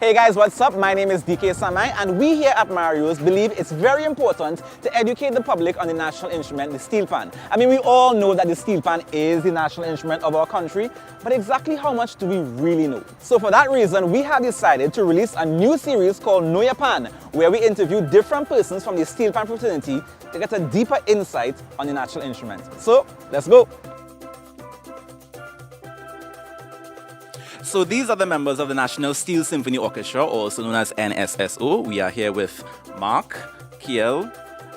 Hey guys, what's up? My name is DK Samai and we here at Mario's believe it's very important to educate the public on the national instrument, the steelpan. I mean, we all know that the steelpan is the national instrument of our country, but exactly how much do we really know? So for that reason, we have decided to release a new series called Know Your Pan, where we interview different persons from the steelpan fraternity to get a deeper insight on the national instrument. So, let's go! So these are the members of the National Steel Symphony Orchestra, also known as NSSO. We are here with Mark, Kiel,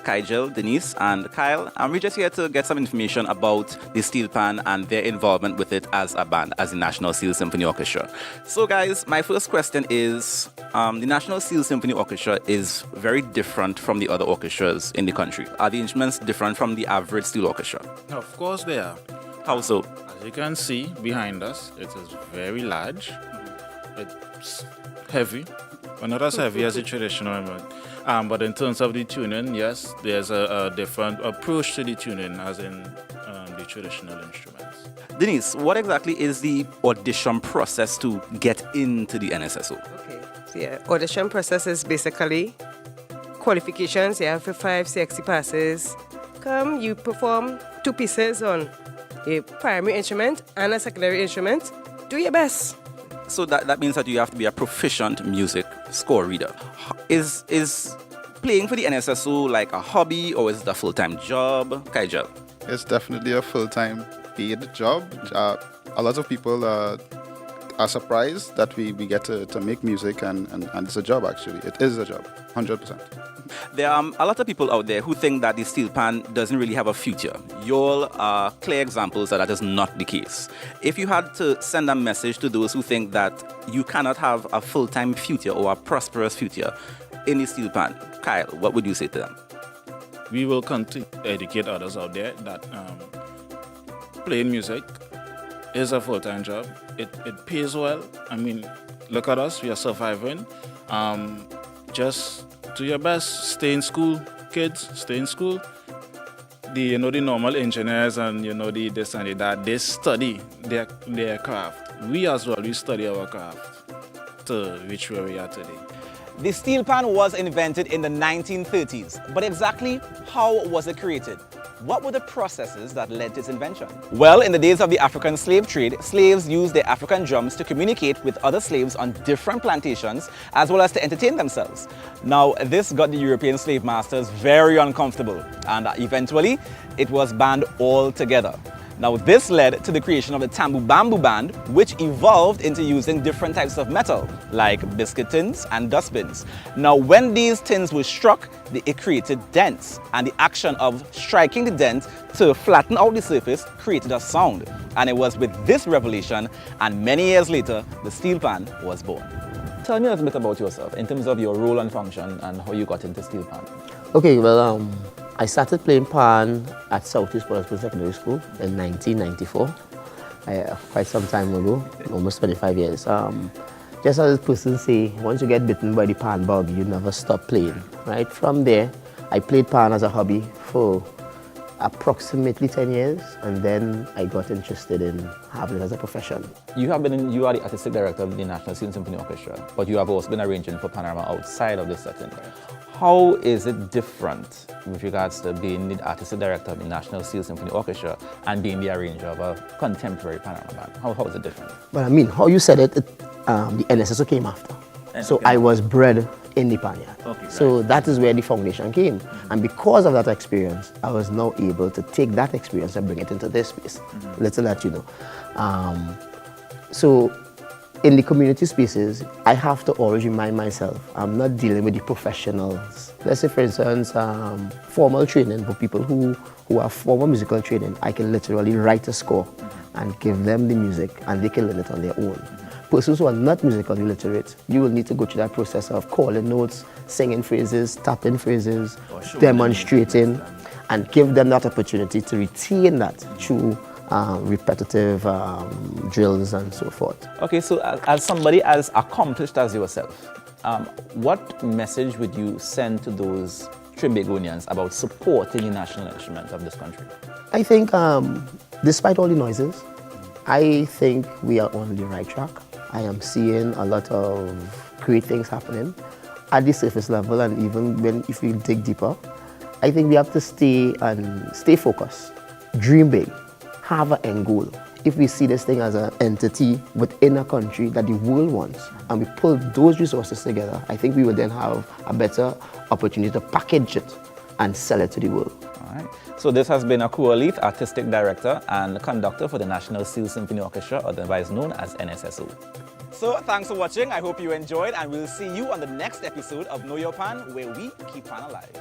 Kygel, Denise, and Kyle. And we're just here to get some information about the steelpan and their involvement with it as a band, as the National Steel Symphony Orchestra. So guys, my first question is, the National Steel Symphony Orchestra is very different from the other orchestras in the country. Are the instruments different from the average steel orchestra? Of course they are. How so? As you can see behind us, it is very large. It's heavy, but not as heavy as the traditional one. But in terms of the tuning, yes, there's a different approach to the tuning as in the traditional instruments. Denise, what exactly is the audition process to get into the NSSO? Okay, so yeah, audition process is basically qualifications. You have 5 CXC passes. Come, you perform 2 pieces on a primary instrument and a secondary instrument. Do your best. So that means that you have to be a proficient music score reader. Is playing for the NSSO like a hobby or is it a full-time job? Kygel? It's definitely a full-time paid job. A lot of people are surprised that we get to make music and it's a job actually. It is a job, 100%. There are a lot of people out there who think that the steelpan doesn't really have a future. You all are clear examples that is not the case. If you had to send a message to those who think that you cannot have a full-time future or a prosperous future in the steelpan, Kyle, what would you say to them? We will continue to educate others out there that playing music is a full-time job. It pays well. I mean, look at us, we are surviving. Just do your best, stay in school, kids, stay in school. The normal engineers and the this and that, they study their craft. We as well, we study our craft to reach where we are today. The steelpan was invented in the 1930s, but exactly how was it created? What were the processes that led to its invention? Well, in the days of the African slave trade, slaves used their African drums to communicate with other slaves on different plantations, as well as to entertain themselves. Now, this got the European slave masters very uncomfortable, and eventually, it was banned altogether. Now, this led to the creation of the Tambu Bamboo Band, which evolved into using different types of metal, like biscuit tins and dustbins. Now, when these tins were struck, it created dents, and the action of striking the dent to flatten out the surface created a sound. And it was with this revelation, and many years later, the steelpan was born. Tell me a little bit about yourself, in terms of your role and function, and how you got into steelpan. Okay, well, I started playing pan at Southeast Police Secondary School in 1994, quite some time ago, almost 25 years. Just as the person say, once you get bitten by the pan bug, you never stop playing, right? From there, I played pan as a hobby for approximately 10 years, and then I got interested in having it as a profession. You are the artistic director of the National Steel Symphony Orchestra, but you have also been arranging for Panorama outside of this setting. How is it different with regards to being the artistic director of the National Steel Symphony Orchestra and being the arranger of a contemporary panorama band? How is it different? Well, I mean, how you said it, the NSSO came after. So I was bred in the pan yard. Okay, so that is where the foundation came. And because of that experience, I was now able to take that experience and bring it into this space. Little that you know. So in the community spaces, I have to always remind myself, I'm not dealing with the professionals. Let's say, for instance, formal training for people who have formal musical training, I can literally write a score and give them the music and they can learn it on their own. Persons who are not musically literate, you will need to go through that process of calling notes, singing phrases, tapping phrases, demonstrating, and give them that opportunity to retain that through repetitive drills and so forth. Okay, so as somebody as accomplished as yourself, what message would you send to those Trinbagonians about supporting the national instrument of this country? I think despite all the noises, I think we are on the right track. I am seeing a lot of great things happening at the surface level, and even if we dig deeper, I think we have to stay focused, dream big, have an end goal. If we see this thing as an entity within a country that the world wants, and we pull those resources together, I think we will then have a better opportunity to package it and sell it to the world. All right. So this has been Akua Leith, Artistic Director and Conductor for the National Steel Symphony Orchestra, otherwise known as NSSO. So thanks for watching. I hope you enjoyed, and we'll see you on the next episode of Know Your Pan, where we keep pan alive.